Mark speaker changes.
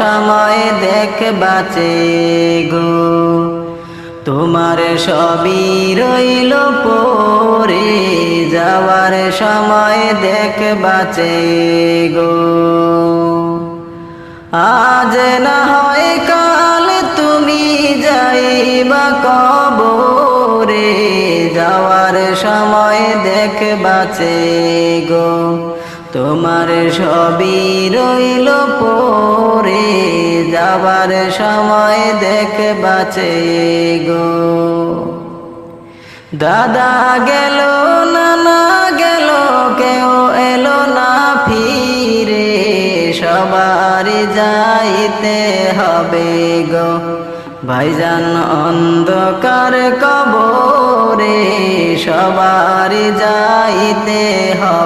Speaker 1: সময় দেখবা চেয়ে গো, তোমার সবই রইল পরে যাওয়ার সময় দেখবা চেয়ে গো। আজ না হয় কাল তুমি যাইবা কবরে, যাওয়ার সময় দেখবা চেয়ে গো, তোমার সবই রইল পরে যাওয়ার সময় দেখবা চেয়ে গো। দাদা গেল নানা গেল কেউ এলো না ফিরে, সবার যাইতে হবে গো ভাইজান অন্ধকার কবরে, সবার যাইতে হবে।